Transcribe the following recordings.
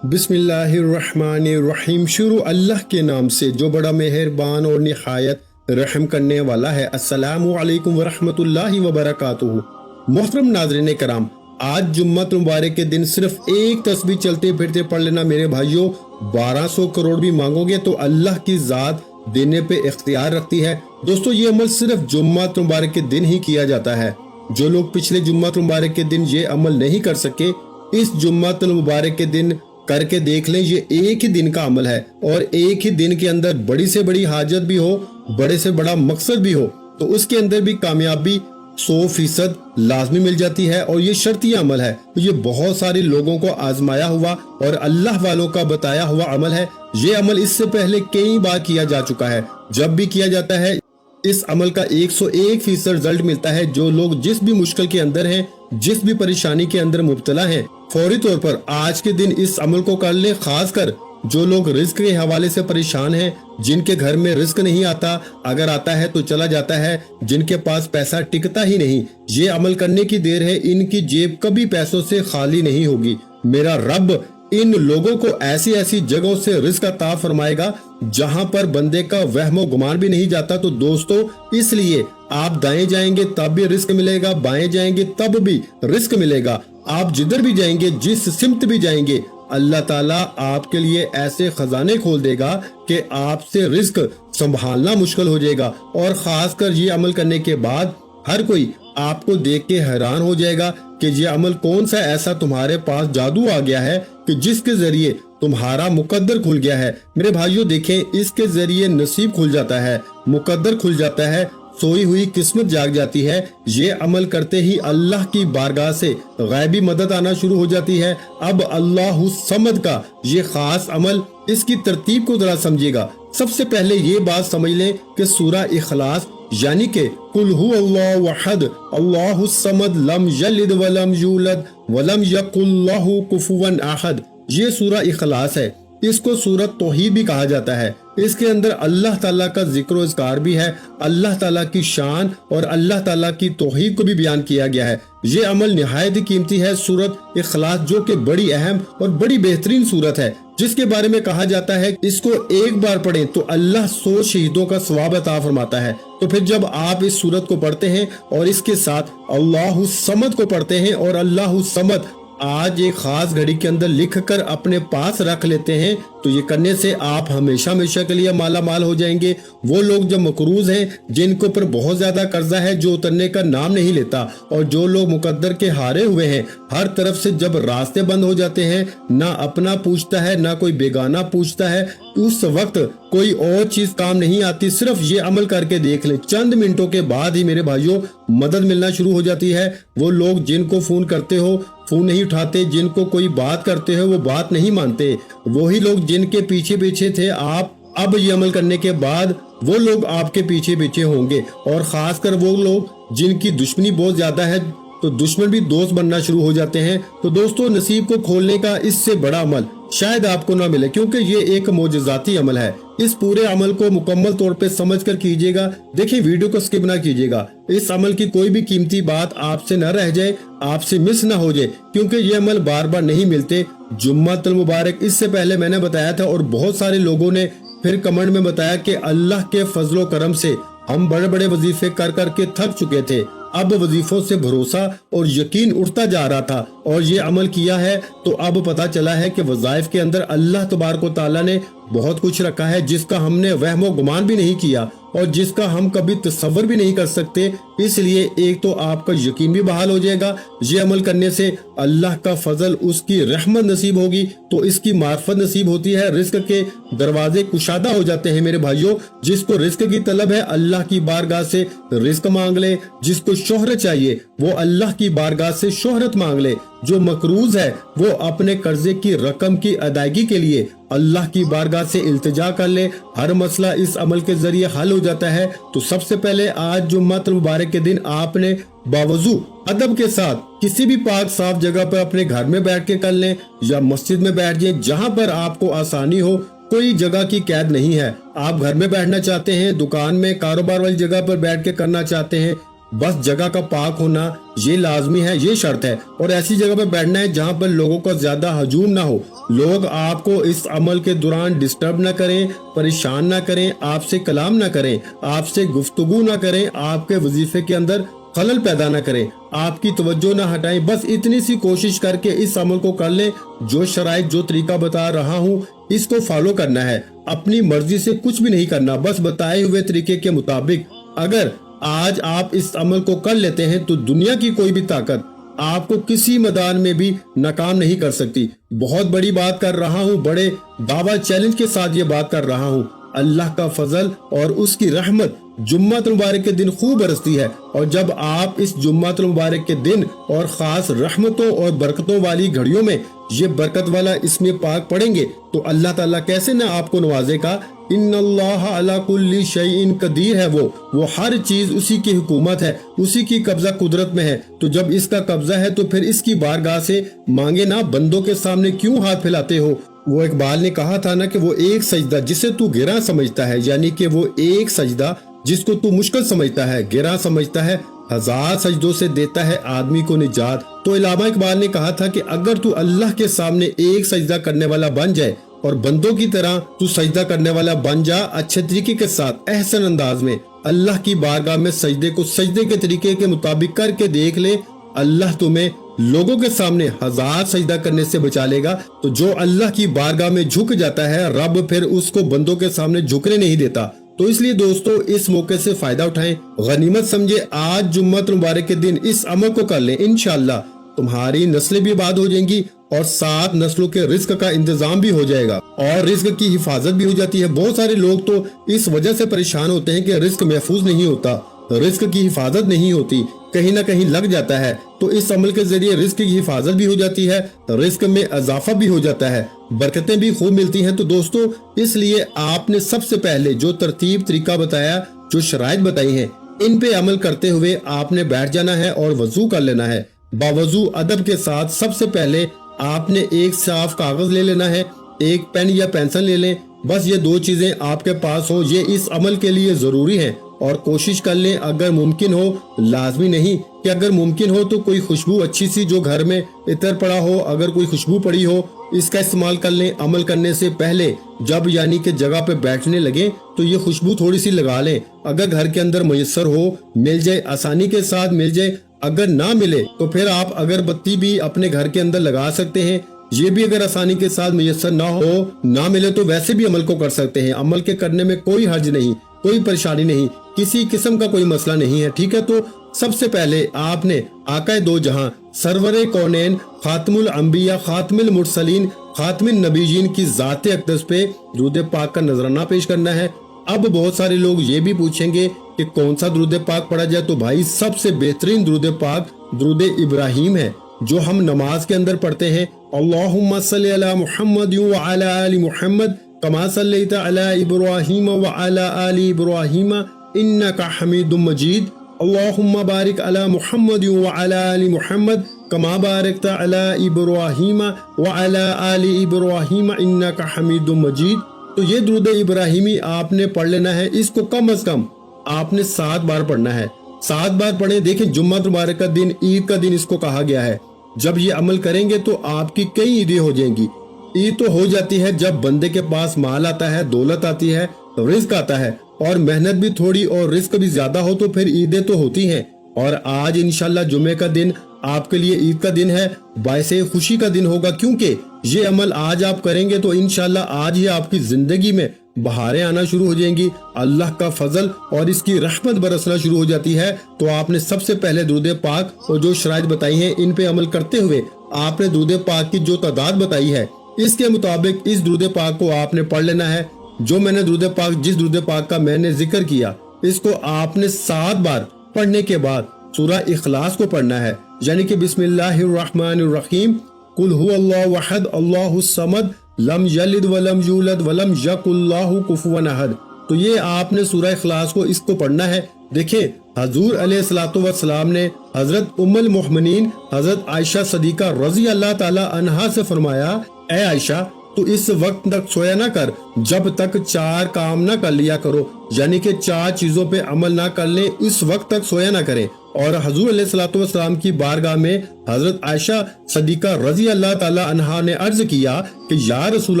बिस्मिल्लाहिर्रहमानिर्रहीम। शुरू अल्लाह के नाम से जो बड़ा मेहरबान और निहायत रहम करने वाला है। अस्सलामु अलैकुम वरहमतुल्लाहि वबरकातुहू। मोहतरम नाज़रीन कराम, आज जुम्मत मुबारक के दिन सिर्फ एक तस्बीह चलते फिरते पढ़ लेना मेरे भाइयों। 1200 करोड़ भी मांगोगे तो अल्लाह की ज़ात देने पे इख्तियार रखती है। दोस्तों, ये अमल सिर्फ जुम्मत मुबारक के दिन ही किया जाता है। जो लोग पिछले जुम्मत मुबारक के दिन ये अमल नहीं कर सके, इस जुम्मत मुबारक के दिन करके देख लें। ये एक ही दिन का अमल है और एक ही दिन के अंदर बड़ी से बड़ी हाजत भी हो, बड़े से बड़ा मकसद भी हो, तो उसके अंदर भी कामयाबी 100% लाजमी मिल जाती है। और ये शर्ती अमल है। ये बहुत सारे लोगों को आजमाया हुआ और अल्लाह वालों का बताया हुआ अमल है। ये अमल इससे पहले कई बार किया जा चुका है। जब भी किया जाता है इस अमल का 101% रिजल्ट मिलता है। जो लोग जिस भी मुश्किल के अंदर हैं, जिस भी परेशानी के अंदर मुब्तला हैं, फौरी तौर पर आज के दिन इस अमल को कर ले। खासकर जो लोग रिस्क के हवाले से परेशान हैं, जिनके घर में रिस्क नहीं आता, अगर आता है तो चला जाता है, जिनके पास पैसा टिकता ही नहीं, ये अमल करने की देर है। इनकी जेब कभी पैसों से खाली नहीं होगी। मेरा रब इन लोगों को ऐसी ऐसी जगहों से रिस्क अता फरमाएगा जहां पर बंदे का वहमो गुमान भी नहीं जाता। तो दोस्तों, इसलिए आप दाएं जाएंगे तब भी रिस्क मिलेगा, बाएं जाएंगे तब भी रिस्क मिलेगा। आप जिधर भी जाएंगे, जिस सिमत भी जाएंगे, अल्लाह ताला आपके लिए ऐसे खजाने खोल देगा कि आपसे रिस्क संभालना मुश्किल हो जाएगा। और खासकर ये अमल करने के बाद हर कोई आपको देख के हैरान हो जाएगा कि ये अमल कौन सा ऐसा तुम्हारे पास जादू आ गया है कि जिसके जरिए तुम्हारा मुकद्दर खुल गया है। मेरे भाइयों देखें, इसके जरिए नसीब खुल जाता है, मुकद्दर खुल जाता है, सोई हुई किस्मत जाग जाती है। ये अमल करते ही अल्लाह की बारगाह से गैबी मदद आना शुरू हो जाती है। अब अल्लाहु समद का ये खास अमल, इसकी तरतीब को जरा समझिएगा। सबसे पहले ये बात समझ लें कि सूरा इखलास यानी कि कुल हु अल्लाहु अहद अल्लाहु समद लम यलिद वलम यूलद वलम यकुल लहु कुफुवन अहद, ये सूरा इखलास है। इसको सूरत तौहीद भी कहा जाता है। इसके अंदर अल्लाह ताला का जिक्र और इज़कार भी है, अल्लाह ताला की शान और अल्लाह ताला की तौहीद को भी बयान किया गया है। ये अमल निहायत ही कीमती है। सूरत इखलास जो कि बड़ी अहम और बड़ी बेहतरीन सूरत है, जिसके बारे में कहा जाता है इसको एक बार पढ़ें तो अल्लाह 100 शहीदों का सवाब अता फरमाता है। तो फिर जब आप इस सूरत को पढ़ते हैं और इसके साथ अल्लाहु समद को पढ़ते हैं और अल्लाहु समद आज एक खास घड़ी के अंदर लिखकर अपने पास रख लेते हैं, तो ये करने से आप हमेशा हमेशा के लिए माला माल हो जाएंगे। वो लोग जो मकरूज हैं, जिनके ऊपर बहुत ज्यादा कर्जा है, जो उतरने का नाम नहीं लेता, और जो लोग मुकद्दर के हारे हुए हैं, हर तरफ से जब रास्ते बंद हो जाते हैं, ना अपना पूछता है ना कोई बेगाना पूछता है, उस वक्त कोई और चीज काम नहीं आती। सिर्फ ये अमल करके देख ले, चंद मिनटों के बाद ही मेरे भाइयों मदद मिलना शुरू हो जाती है। वो लोग जिनको फोन करते हो फोन नहीं उठाते, जिनको कोई बात करते हो वो बात नहीं मानते, वही लोग जिनके पीछे पीछे थे आप, अब ये अमल करने के बाद वो लोग आपके पीछे पीछे होंगे। और खासकर वो लोग जिनकी दुश्मनी बहुत ज्यादा है, तो दुश्मन भी दोस्त बनना शुरू हो जाते हैं। तो दोस्तों, नसीब को खोलने का इससे बड़ा अमल शायद आपको ना मिले, क्योंकि ये एक मोजज़ाती अमल है। इस पूरे अमल को मुकम्मल तौर पे समझ कर कीजिएगा। देखिए, वीडियो को स्किप ना कीजिएगा। इस अमल की कोई भी कीमती बात आपसे न रह जाए, आपसे मिस ना हो जाए, क्योंकि ये अमल बार बार नहीं मिलते। जुम्मतुल मुबारक इससे पहले मैंने बताया था और बहुत सारे लोगों ने फिर कमेंट में बताया कि अल्लाह के फजलो करम से हम बड़े बड़े वजीफे कर करके थक चुके थे, अब वजीफों से भरोसा और यकीन उठता जा रहा था और ये अमल किया है तो अब पता चला है कि वज़ाइफ के अंदर अल्लाह तबारक व तआला ने बहुत कुछ रखा है, जिसका हमने वहमो गुमान भी नहीं किया और जिसका हम कभी तसव्वुर भी नहीं कर सकते। इसलिए एक तो आपका यकीन भी बहाल हो जाएगा। ये अमल करने से अल्लाह का फजल, उसकी रहमत नसीब होगी, तो इसकी मार्फत नसीब होती है, रिस्क के दरवाजे कुशादा हो जाते हैं। मेरे भाइयों, जिसको रिस्क की तलब है अल्लाह की बारगाह से रिस्क मांग ले, जिसको शोहरत चाहिए वो अल्लाह की बारगाह से शोहरत मांग ले, जो मकरूज है वो अपने कर्जे की रकम की अदायगी के लिए अल्लाह की बारगाह से इल्तिजा कर ले। हर मसला इस अमल के जरिए हल हो जाता है। तो सबसे पहले आज जुम्मतुल मुबारक के दिन आपने बावजू अदब के साथ किसी भी पाक साफ जगह पर अपने घर में बैठ के कर लें या मस्जिद में बैठ जाए, जहाँ पर आपको आसानी हो। कोई जगह की कैद नहीं है। आप घर में बैठना चाहते हैं, दुकान में, कारोबार वाली जगह पर बैठ के करना चाहते हैं, बस जगह का पाक होना ये लाजमी है, ये शर्त है। और ऐसी जगह पे बैठना है जहाँ पर लोगों का ज्यादा हजूम ना हो, लोग आपको इस अमल के दौरान डिस्टर्ब ना करें, परेशान ना करें, आपसे कलाम ना करें, आपसे गुफ्तगू ना करें, आपके वजीफे के अंदर खलल पैदा ना करें, आपकी तवज्जो ना हटाएं। बस इतनी सी कोशिश करके इस अमल को कर लें। जो शराइत, जो तरीका बता रहा हूँ, इसको फॉलो करना है। अपनी मर्जी से कुछ भी नहीं करना, बस बताए हुए तरीके के मुताबिक। अगर आज आप इस अमल को कर लेते हैं तो दुनिया की कोई भी ताकत आपको किसी मैदान में भी नाकाम नहीं कर सकती। बहुत बड़ी बात कर रहा हूँ, बड़े दावा चैलेंज के साथ ये बात कर रहा हूँ। अल्लाह का फजल और उसकी रहमत जुम्मत मुबारक के दिन खूब बरसती है। और जब आप इस जुम्मत मुबारक के दिन और खास रहमतों और बरकतों वाली घड़ियों में ये बरकत वाला इसमें पाक पढ़ेंगे तो अल्लाह ताला कैसे न आपको नवाजेगा। इन्नल्लाह अला कुल्ली शैइन कदीर है, वो हर चीज उसी की हुकूमत है, उसी की कब्जा कुदरत में है। तो जब इसका कब्जा है तो फिर इसकी बारगाह से मांगे ना, बंदों के सामने क्यों हाथ फैलाते हो। वो इकबाल ने कहा था ना कि वो एक सजदा जिसे तू गिरा समझता है, यानी कि वो एक सजदा जिसको तू मुश्किल समझता है, गिरा समझता है, 1000 सजदों से देता है आदमी को निजात। तो इलामा इकबाल ने कहा था कि अगर तू अल्लाह के सामने एक सजदा करने वाला बन जाए और बंदों की तरह तू सजदा करने वाला बन जा, अच्छे तरीके के साथ, एहसन अंदाज में अल्लाह की बारगाह में सजदे को सजदे के तरीके के मुताबिक करके देख ले, अल्लाह तुम्हें लोगों के सामने 1000 सजदा करने से बचा लेगा। तो जो अल्लाह की बारगाह में झुक जाता है, रब फिर उसको बंदों के सामने झुकने नहीं देता। तो इसलिए दोस्तों इस मौके से फायदा उठाएं, गनीमत समझे। आज जुम्मत मुबारक के दिन इस अमल को कर लें, इंशाअल्लाह तुम्हारी नस्लें भी आबाद हो जाएंगी और 7 नस्लों के रिस्क का इंतजाम भी हो जाएगा और रिस्क की हिफाजत भी हो जाती है। बहुत सारे लोग तो इस वजह से परेशान होते हैं कि रिस्क महफूज नहीं होता, रिस्क की हिफाजत नहीं होती, कहीं ना कहीं लग जाता है। तो इस अमल के जरिए रिस्क की हिफाजत भी हो जाती है, रिस्क में इजाफा भी हो जाता है, बरकतें भी खूब मिलती हैं। तो दोस्तों इसलिए आपने सबसे पहले जो तरतीब तरीका बताया, जो शराइत बताई हैं, इन पे अमल करते हुए आपने बैठ जाना है और वजू कर लेना है। बावजू अदब के साथ सबसे पहले आपने एक साफ कागज ले लेना है, एक पेन या पेंसिल ले लें। बस ये 2 चीजें आपके पास हो, ये इस अमल के लिए जरूरी है। और कोशिश कर लें अगर मुमकिन हो, लाजमी नहीं कि अगर मुमकिन हो तो कोई खुशबू अच्छी सी जो घर में इतर पड़ा हो, अगर कोई खुशबू पड़ी हो, इसका इस्तेमाल कर लें। अमल करने से पहले जब यानी कि जगह पे बैठने लगे तो ये खुशबू थोड़ी सी लगा लें। अगर घर के अंदर मुयस्सर हो, मिल जाए, आसानी के साथ मिल जाए। अगर ना मिले तो फिर आप अगरबत्ती भी अपने घर के अंदर लगा सकते हैं। ये भी अगर आसानी के साथ मुयस्सर ना हो, ना मिले तो वैसे भी अमल को कर सकते हैं। अमल के करने में कोई हर्ज नहीं, कोई परेशानी नहीं, किसी किस्म का कोई मसला नहीं है, ठीक है। तो सबसे पहले आपने आकाए दो जहां, सरवरे कौनैन, खातमुल अंबिया, खातमुल मुरसलीन, खातमुन नबीयीन की ज़ाते अक़दस पे दुरूद पाक का नजराना पेश करना है। अब बहुत सारे लोग ये भी पूछेंगे कि कौन सा दुरूद पाक पढ़ा जाए। तो भाई सबसे बेहतरीन दुरूद पाक दुरूद इब्राहिम है, जो हम नमाज के अंदर पढ़ते हैं। अल्लाहुम्मा सल्ली अला मुहम्मद व अला आलि मुहम्मद कमा सल्लैता अला इब्राहीम व अला आलि इब्राहीम इन्नका हमीदुम मजीद। अल्लाहुम्मा बारिक अला मुहम्मद व अला आलि मुहम्मद कमा बारकता अला इब्राहीम व अला आलि इब्राहीम इन्नका हमीदुम मजीद। तो ये दुरूद इब्राहिमी आपने पढ़ लेना है। इसको कम से कम आपने 7 बार पढ़ना है। 7 बार पढ़े। देखें जुम्मा मुबारक का दिन, ईद का दिन इसको कहा गया है। जब ये अमल करेंगे तो आपकी कई ईदें हो जाएंगी। ईद तो हो जाती है जब बंदे के पास माल आता है, दौलत आती है, रिस्क आता है और मेहनत भी थोड़ी और रिस्क भी ज्यादा हो तो फिर ईदें तो होती हैं। और आज इंशाल्लाह जुमे का दिन आपके लिए ईद का दिन है, बायसे खुशी का दिन होगा, क्योंकि ये अमल आज आप करेंगे तो इंशाल्लाह आज ही आपकी जिंदगी में बहारें आना शुरू हो जाएंगी, अल्लाह का फजल और इसकी रहमत बरसना शुरू हो जाती है। तो आपने सबसे पहले दुरूद पाक और जो शराइत बताई हैं, इन पे अमल करते हुए आपने दुरूद पाक की जो तादाद बताई है, इसके मुताबिक इस दुरूद पाक को आपने पढ़ लेना है। जो मैंने दुरूद पाक, जिस दुरूद पाक का मैंने जिक्र किया, इसको आपने 7 बार पढ़ने के बाद सूरह इखलास को पढ़ना है, यानी कि बिस्मिल्लाहिर्रहमानिर्रहीम, कुल हुवल्लाहु अहद अल्लाहुस समद लम यलिद वलम यूलद वलम यकुल्लाहु कुफुवन अहद। तो ये आपने सूरह इखलास को इसको पढ़ना है। देखिए हजूर अलैहिस्सलातु वस्सलाम ने हजरत उम्मुल मोमिनीन हजरत आयशा सदीका रजी अल्लाह ताला अन्हा से फरमाया, ए आयशा تو اس وقت تک سویا نہ کر جب تک 4 کام نہ کر لیا کرو، یعنی کہ 4 چیزوں پہ عمل نہ کر لیں اس وقت تک سویا نہ کریں۔ اور حضور علیہ الصلوۃ والسلام کی بارگاہ میں حضرت عائشہ صدیقہ رضی اللہ تعالی عنہا نے عرض کیا کہ یا رسول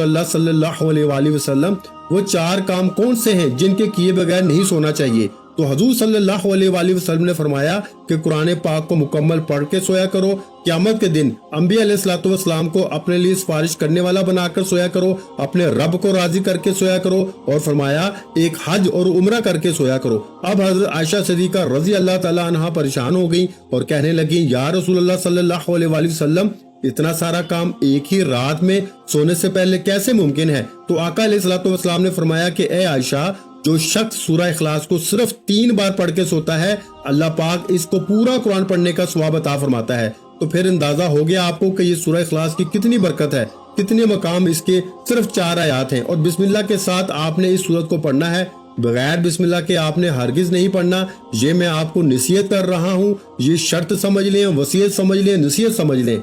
اللہ صلی اللہ علیہ وآلہ وسلم، وہ 4 کام کون سے ہیں جن کے کیے بغیر نہیں سونا چاہیے؟ تو حضور صلی اللہ علیہ وآلہ وسلم نے فرمایا کہ قرآن پاک کو مکمل پڑھ کے سویا کرو، قیامت کے دن انبیاء علیہ الصلوۃ والسلام کو اپنے لیے سفارش کرنے والا بنا کر سویا کرو، اپنے رب کو راضی کر کے سویا کرو، اور فرمایا ایک حج اور عمرہ کر کے سویا کرو۔ اب حضرت عائشہ صدیقہ رضی اللہ تعالی عنہا پریشان ہو گئیں اور کہنے لگیں یا رسول اللہ صلی اللہ علیہ وآلہ وسلم، اتنا سارا کام ایک ہی رات میں سونے سے پہلے کیسے ممکن ہے؟ تو آقا علیہ الصلوۃ والسلام نے فرمایا کہ اے عائشہ، جو شخص سورہ اخلاص کو صرف 3 بار پڑھ کے سوتا ہے، اللہ پاک اس کو پورا قرآن پڑھنے کا ثواب عطا فرماتا ہے۔ تو پھر اندازہ ہو گیا آپ کو کہ یہ سورہ اخلاص کی کتنی برکت ہے، کتنے مقام اس کے، صرف 4 آیات ہیں، اور بسم اللہ کے ساتھ آپ نے اس سورت کو پڑھنا ہے، بغیر بسم اللہ کے آپ نے ہرگز نہیں پڑھنا۔ یہ میں آپ کو نصیحت کر رہا ہوں، یہ شرط سمجھ لیں، وصیت سمجھ لیں، نصیحت سمجھ لیں،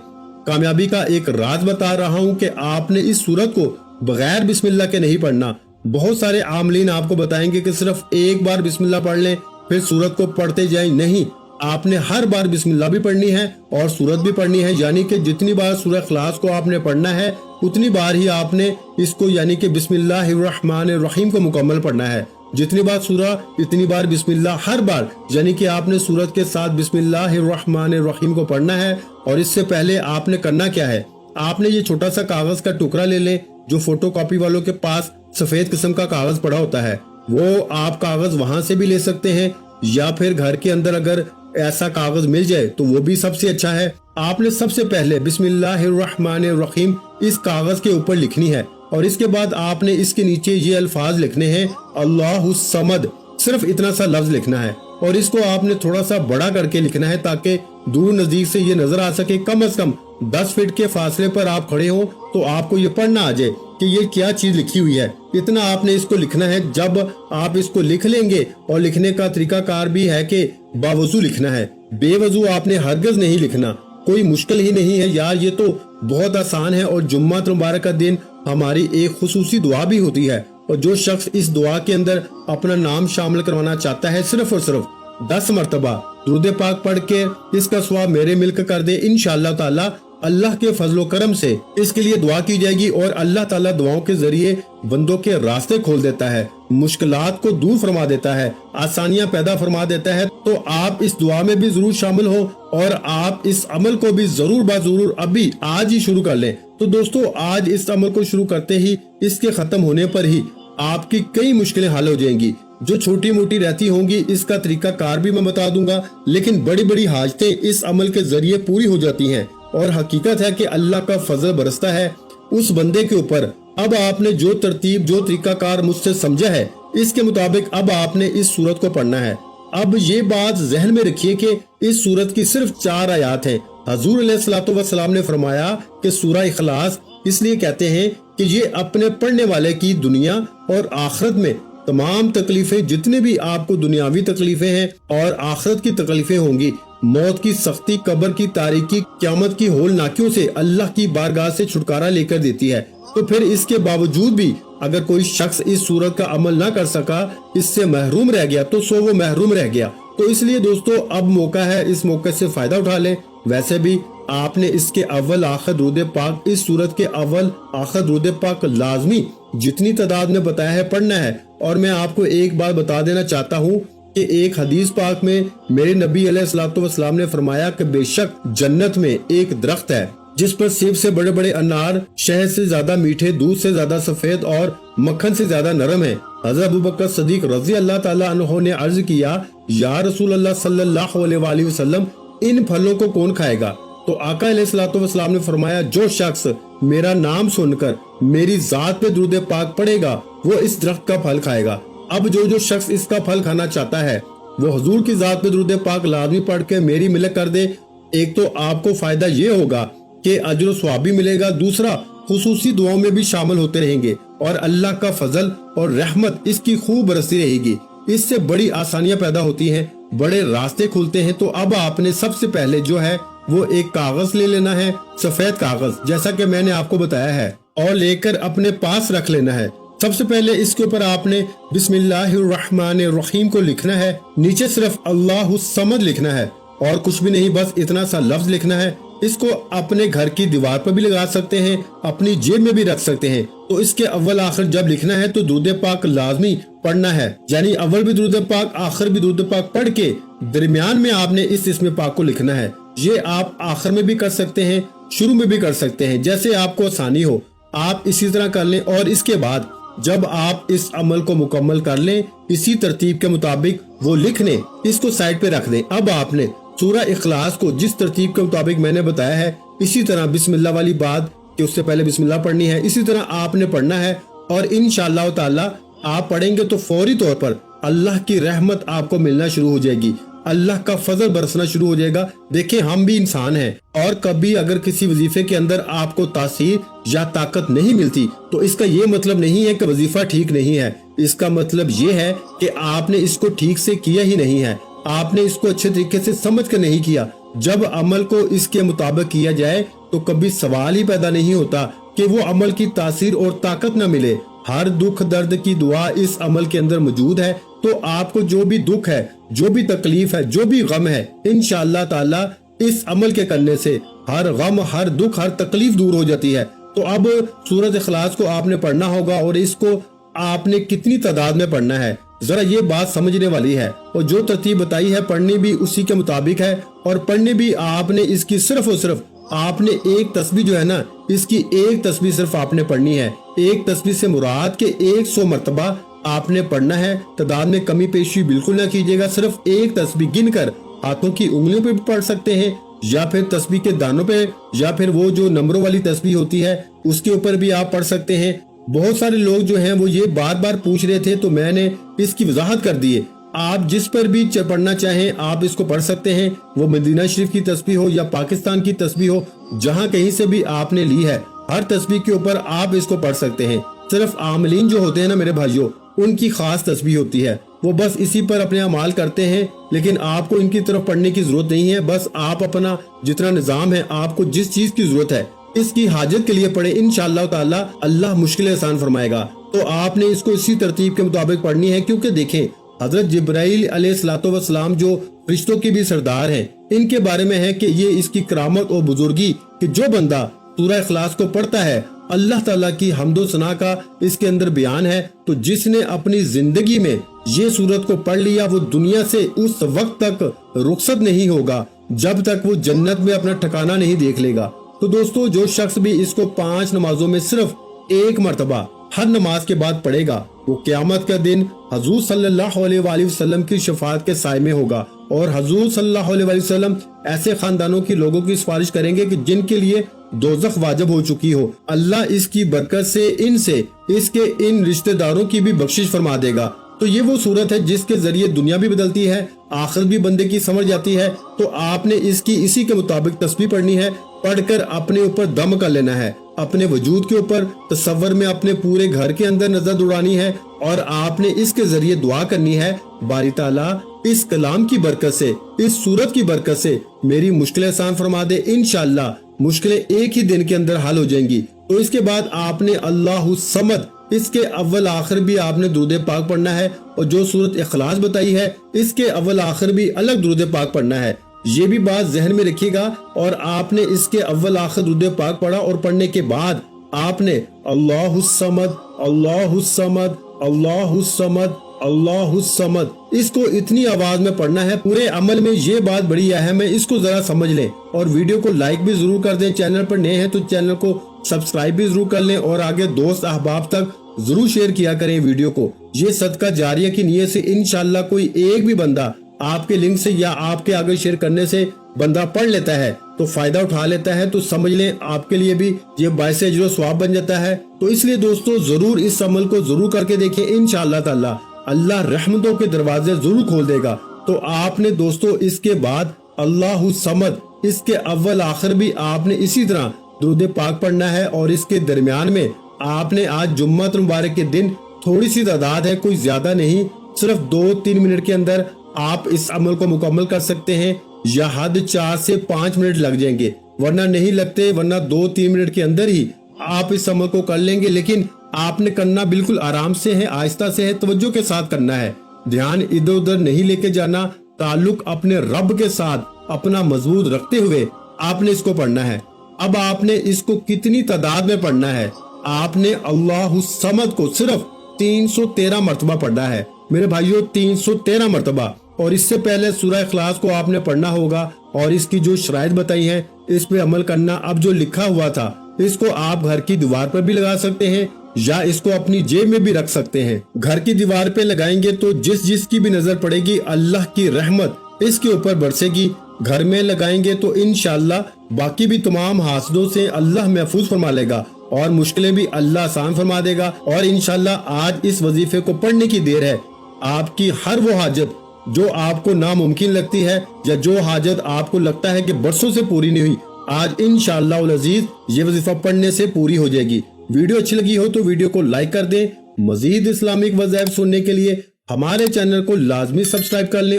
کامیابی کا ایک راز بتا رہا ہوں کہ آپ نے اس سورت کو بغیر بسم اللہ کے نہیں پڑھنا۔ بہت سارے عاملین آپ کو بتائیں گے کہ صرف ایک بار بسم اللہ پڑھ لیں پھر سورت کو پڑھتے جائیں، نہیں، آپ نے ہر بار بسم اللہ بھی پڑھنی ہے اور سورت بھی پڑھنی ہے، یعنی کہ جتنی بار سورہ اخلاص کو آپ نے پڑھنا ہے اتنی بار ہی آپ نے اس کو، یعنی کہ بسم اللہ الرحمن الرحیم کو مکمل پڑھنا ہے۔ جتنی بار سورہ اتنی بار بسم اللہ، ہر بار، یعنی کہ آپ نے سورت کے ساتھ بسم اللہ الرحمن الرحیم کو پڑھنا ہے۔ اور اس سے پہلے آپ نے کرنا کیا ہے، آپ نے یہ چھوٹا سا کاغذ کا ٹکڑا لے لیں، جو فوٹو کاپی والوں کے پاس سفید قسم کا کاغذ پڑا ہوتا ہے، وہ آپ کاغذ وہاں سے بھی لے سکتے ہیں، یا پھر گھر کے اندر اگر ایسا کاغذ مل جائے تو وہ بھی سب سے اچھا ہے۔ آپ نے سب سے پہلے بسم اللہ الرحمن الرحیم اس کاغذ کے اوپر لکھنی ہے، اور اس کے بعد آپ نے اس کے نیچے یہ الفاظ لکھنے ہیں، اللہ الصمد، صرف اتنا سا لفظ لکھنا ہے، اور اس کو آپ نے تھوڑا سا بڑا کر کے لکھنا ہے تاکہ دور نزدیک سے یہ نظر آ سکے۔ کم از کم 10 فٹ کے فاصلے پر آپ کھڑے ہوں تو آپ کو یہ پڑھنا آ جائے کہ یہ کیا چیز لکھی ہوئی ہے۔ اتنا آپ نے اس کو لکھنا ہے۔ جب آپ اس کو لکھ لیں گے، اور لکھنے کا طریقہ کار بھی ہے کہ باوضو لکھنا ہے، بے وضو آپ نے ہرگز نہیں لکھنا، کوئی مشکل ہی نہیں ہے یار، یہ تو بہت آسان ہے۔ اور جمعہ مبارک کا دن ہماری ایک خصوصی دعا بھی ہوتی ہے، اور جو شخص اس دعا کے اندر اپنا نام شامل کروانا چاہتا ہے، صرف اور صرف 10 مرتبہ درود پاک پڑھ کے اس کا ثواب میرے ملک کر دے، انشاءاللہ تعالی اللہ کے فضل و کرم سے اس کے لیے دعا کی جائے گی، اور اللہ تعالیٰ دعاؤں کے ذریعے بندوں کے راستے کھول دیتا ہے، مشکلات کو دور فرما دیتا ہے، آسانیاں پیدا فرما دیتا ہے۔ تو آپ اس دعا میں بھی ضرور شامل ہو، اور آپ اس عمل کو بھی ضرور ضرور ابھی آج ہی شروع کر لیں۔ تو دوستو، آج اس عمل کو شروع کرتے ہی، اس کے ختم ہونے پر ہی آپ کی کئی مشکلیں حل ہو جائیں گی، جو چھوٹی موٹی رہتی ہوں گی اس کا طریقہ کار بھی میں بتا دوں گا، لیکن بڑی بڑی حاجتیں اس عمل کے ذریعے پوری ہو جاتی ہیں۔ اور حقیقت ہے کہ اللہ کا فضل برستا ہے اس بندے کے اوپر۔ اب آپ نے جو ترتیب، جو طریقہ کار مجھ سے سمجھا ہے، اس کے مطابق اب آپ نے اس سورت کو پڑھنا ہے۔ اب یہ بات ذہن میں رکھیے کہ اس سورت کی صرف 4 آیات ہیں۔ حضور علیہ الصلوۃ والسلام نے فرمایا کہ سورہ اخلاص اس لیے کہتے ہیں کہ یہ اپنے پڑھنے والے کی دنیا اور آخرت میں تمام تکلیفیں، جتنے بھی آپ کو دنیاوی تکلیفیں ہیں اور آخرت کی تکلیفیں ہوں گی، موت کی سختی، قبر کی تاریکی، قیامت کی ہولناکیوں سے اللہ کی بارگاہ سے چھٹکارا لے کر دیتی ہے۔ تو پھر اس کے باوجود بھی اگر کوئی شخص اس سورت کا عمل نہ کر سکا، اس سے محروم رہ گیا، تو سو وہ محروم رہ گیا۔ تو اس لیے دوستو، اب موقع ہے، اس موقع سے فائدہ اٹھا لیں۔ ویسے بھی آپ نے اس کے اول آخر درود پاک، اس سورت کے اول آخر درود پاک لازمی جتنی تعداد میں بتایا ہے پڑھنا ہے۔ اور میں آپ کو ایک بات بتا دینا چاہتا ہوں کہ ایک حدیث پاک میں میرے نبی علیہ الصلوۃ والسلام نے فرمایا کہ بے شک جنت میں ایک درخت ہے جس پر سیب سے بڑے بڑے انار، شہد سے زیادہ میٹھے، دودھ سے زیادہ سفید اور مکھن سے زیادہ نرم ہیں۔ حضرت ابوبکر صدیق رضی اللہ تعالیٰ عنہ نے عرض کیا، یا رسول اللہ صلی اللہ علیہ وآلہ وسلم، ان پھلوں کو کون کھائے گا؟ تو آقا علیہ الصلوۃ والسلام نے فرمایا، جو شخص میرا نام سن کر میری ذات پہ درود پاک پڑھے گا وہ اس درخت کا پھل کھائے گا۔ اب جو شخص اس کا پھل کھانا چاہتا ہے وہ حضور کی ذات پہ درود پاک لازمی پڑھ کے میری ملک کر دے۔ ایک تو آپ کو فائدہ یہ ہوگا کہ اجر و ثواب بھی ملے گا، دوسرا خصوصی دعاؤں میں بھی شامل ہوتے رہیں گے، اور اللہ کا فضل اور رحمت اس کی خوب برستی رہے گی۔ اس سے بڑی آسانیاں پیدا ہوتی ہیں، بڑے راستے کھلتے ہیں۔ تو اب آپ نے سب سے پہلے جو ہے وہ ایک کاغذ لے لینا ہے، سفید کاغذ، جیسا کہ میں نے آپ کو بتایا ہے۔ और लेकर अपने पास रख लेना है। सबसे पहले इसके ऊपर आपने बिस्मिल्लाहिर्रहमानिर्रहीम को लिखना है, नीचे सिर्फ अल्लाहु समद लिखना है और कुछ भी नहीं, बस इतना सा लफ्ज लिखना है। इसको अपने घर की दीवार पर भी लगा सकते हैं, अपनी जेब में भी रख सकते हैं। तो इसके अव्वल आखिर जब लिखना है तो दुरूद पाक लाजमी पढ़ना है, यानी अव्वल भी दुरूद पाक आखिर भी दुरूद पाक पढ़ के दरमियान में आपने इस इस्म पाक को लिखना है। ये आप आखिर में भी कर सकते हैं, शुरू में भी कर सकते हैं, जैसे आपको आसानी हो आप इसी तरह कर लें। और इसके बाद जब आप इस अमल को मुकम्मल कर लें, इसी तरतीब के मुताबिक वो लिख लें, इसको साइड पे रख दें। अब आपने सूरह इखलास को जिस तरतीब के मुताबिक मैंने बताया है, इसी तरह बिस्मिल्लाह वाली बात कि उससे पहले बिस्मिल्लाह पढ़नी है, इसी तरह आपने पढ़ना है। और इंशाअल्लाह ताला आप पढ़ेंगे तो फौरी तौर पर अल्लाह की रहमत आपको मिलना शुरू हो जाएगी, अल्लाह का फजल बरसना शुरू हो जाएगा। देखें, हम भी इंसान हैं और कभी अगर किसी वजीफे के अंदर आपको तासीर या ताकत नहीं मिलती तो इसका ये मतलब नहीं है कि वजीफा ठीक नहीं है। इसका मतलब ये है कि आपने इसको ठीक से किया ही नहीं है, आपने इसको अच्छे तरीके से समझ कर नहीं किया। जब अमल को इसके मुताबिक किया जाए तो कभी सवाल ही पैदा नहीं होता कि वो अमल की तासीर और ताकत न मिले। हर दुख दर्द की दुआ इस अमल के अंदर मौजूद है। तो आपको जो भी दुख है, जो भी तकलीफ है, जो भी गम है, इंशाअल्लाह ताला इस अमल के करने से हर गम, हर दुख, हर तकलीफ दूर हो जाती है। तो अब सूरत इखलास को आपने पढ़ना होगा और इसको आपने कितनी तादाद में पढ़ना है, जरा ये बात समझने वाली है। और जो तरतीब बताई है पढ़नी भी उसी के मुताबिक है, और पढ़ने भी आपने इसकी सिर्फ और सिर्फ आपने एक तस्बीह जो है ना, इसकी एक तस्बीह सिर्फ आपने पढ़नी है। एक तस्बीह से मुराद के 100 मरतबा आपने पढ़ना है। तादाद में कमी पेशी बिल्कुल ना कीजिएगा, सिर्फ एक तस्बीह गिनकर हाथों की उंगलियों पे भी पढ़ सकते हैं, या फिर तस्बीह के दानों पे, या फिर वो जो नंबरों वाली तस्बीह होती है उसके ऊपर भी आप पढ़ सकते हैं। बहुत सारे लोग जो हैं वो ये बार बार पूछ रहे थे तो मैंने इसकी वजाहत कर दी है। आप जिस पर भी पढ़ना चाहें आप इसको पढ़ सकते हैं, वो मदीना शरीफ की तस्बीह हो या पाकिस्तान की तस्बीह हो, जहां कहीं से भी आपने ली है, हर तस्बीह के ऊपर आप इसको पढ़ सकते हैं। सिर्फ आमलीन जो होते हैं ना मेरे भाइयों, उनकी खास तस्बीह होती है, वो बस इसी पर अपने अमाल करते हैं, लेकिन आपको इनकी तरफ पढ़ने की जरूरत नहीं है। बस आप अपना जितना निजाम है, आपको जिस चीज की जरूरत है इसकी हाजत के लिए पढ़े, इंशाअल्लाह ताला अल्लाह मुश्किल आसान फरमाएगा। तो आपने इसको इसी तरतीब के मुताबिक पढ़नी है, क्योंकि देखें हजरत जिब्राइल अलैहिस्सलाम जो फरिश्तों के भी सरदार हैं, इनके बारे में है कि ये इसकी करामत और बुजुर्गी कि जो बंदा सूरह इखलास को पढ़ता है, अल्लाह ताला की हम्दो सना का इसके अंदर बयान है। तो जिसने अपनी जिंदगी में ये सूरत को पढ़ लिया वो दुनिया से उस वक्त तक रुखसत नहीं होगा जब तक वो जन्नत में अपना ठिकाना नहीं देख लेगा। तो दोस्तों, जो शख्स भी इसको 5 नमाजों में सिर्फ एक मरतबा हर नमाज के बाद पढ़ेगा, वो क़यामत का दिन हजूर सल्लल्लाहु अलैहि वसल्लम की शफाअत के साए में होगा। और हजूर सल्लल्लाहु अलैहि वसल्लम ऐसे खानदानों के लोगों की सिफारिश करेंगे कि जिनके लिए दोज़ख वाजिब हो चुकी हो। अल्लाह इसकी बरकत से इनसे इसके इन रिश्तेदारों की भी बख्शिश फरमा देगा। तो ये वो सूरत है जिसके जरिए दुनिया भी बदलती है, आखिरत भी बंदे की समझ जाती है। तो आपने इसकी इसी के मुताबिक तस्बीह पढ़नी है, पढ़कर अपने ऊपर दम कर लेना है, अपने वजूद के ऊपर तसव्वुर में अपने पूरे घर के अंदर नजर दौड़ानी है, और आपने इसके जरिए दुआ करनी है, बारी ताला इस कलाम की बरकत से, इस सूरत की बरकत से मेरी मुश्किलें आसान फरमा दे। इंशाअल्लाह मुश्किलें एक ही दिन के अंदर हल हो जाएंगी। तो इसके बाद आपने अल्लाहु समद, इसके अव्वल आखिर भी आपने दुरूद पाक पढ़ना है, और जो सूरत इखलास बताई है इसके अव्वल आखिर भी अलग दुरूद पाक पढ़ना है। ये भी बात जहन में रखिएगा। और आपने इसके अव्वल आखिर दुरूद पाक पढ़ा और पढ़ने के बाद आपने अल्लाहु समद, अल्लाहु समद, अल्लाहु समद, अल्लाहु समद, इसको इतनी आवाज में पढ़ना है। पूरे अमल में ये बात बड़ी अहम है, इसको जरा समझ लें। और वीडियो को लाइक भी जरूर कर दें, चैनल पर नए हैं तो चैनल को सब्सक्राइब भी जरूर कर लें, और आगे दोस्त अहबाब तक जरूर शेयर किया करें वीडियो को। ये सदका जारिया की नीयत से इंशाअल्लाह कोई एक भी बंदा आपके लिंक से या आपके आगे शेयर करने से बंदा पढ़ लेता है तो फायदा उठा लेता है, तो समझ लें आपके लिए भी ये बायस अजर सवाब बन जाता है। तो इसलिए दोस्तों जरूर इस अमल को जरूर करके देखें, इंशाअल्लाह ताला अल्लाह रहमतों के दरवाजे जरूर खोल देगा। तो आपने दोस्तों इसके बाद अल्लाहु समद, इसके अव्वल आखिर भी आपने इसी तरह दुरूद पाक पढ़ना है, और इसके दरमियान में आपने आज जुम्मत मुबारक के दिन थोड़ी सी तादाद है, कोई ज्यादा नहीं, सिर्फ 2-3 मिनट के अंदर आप इस अमल को मुकम्मल कर सकते हैं, या हद 4 से 5 मिनट लग जाएंगे, वरना नहीं लगते, वरना 2-3 मिनट के अंदर ही आप इस अमल को कर लेंगे, लेकिन आपने करना बिल्कुल आराम से है, आहिस्ता से है, तवज्जो के साथ करना है। ध्यान इधर उधर नहीं लेके जाना, ताल्लुक अपने रब के साथ अपना मजबूत रखते हुए आपने इसको पढ़ना है। अब आपने इसको कितनी तादाद में पढ़ना है? आपने अल्लाहु समद को सिर्फ 313 मरतबा पढ़ना है मेरे भाइयों, 313 मरतबा। और इससे पहले सूरह इखलास को आपने पढ़ना होगा और इसकी जो शराइत बताई है इस पे अमल करना। अब जो लिखा हुआ था इसको आप घर की दीवार पर भी लगा सकते हैं या इसको अपनी जेब में भी रख सकते हैं। घर की दीवार पे लगाएंगे तो जिसकी भी नजर पड़ेगी अल्लाह की रहमत इसके ऊपर बरसेगी। घर में लगाएंगे तो इंशाअल्लाह बाकी भी तमाम हासदों से अल्लाह महफूज फरमा लेगा और मुश्किलें भी अल्लाह आसान फरमा देगा। और इंशाअल्लाह आज इस वजीफे को पढ़ने की देर है। आपकी हर वो हाजत जो आपको नामुमकिन लगती है या जो हाजत आपको लगता है कि बरसों से पूरी नहीं हुई, आज इंशाअल्लाह उल अजीज ये वजीफा पढ़ने से पूरी हो जाएगी। वीडियो अच्छी लगी हो तो वीडियो को लाइक कर दें। मजीद इस्लामिक वज़ाइफ सुनने के लिए हमारे चैनल को लाजमी सब्सक्राइब कर लें।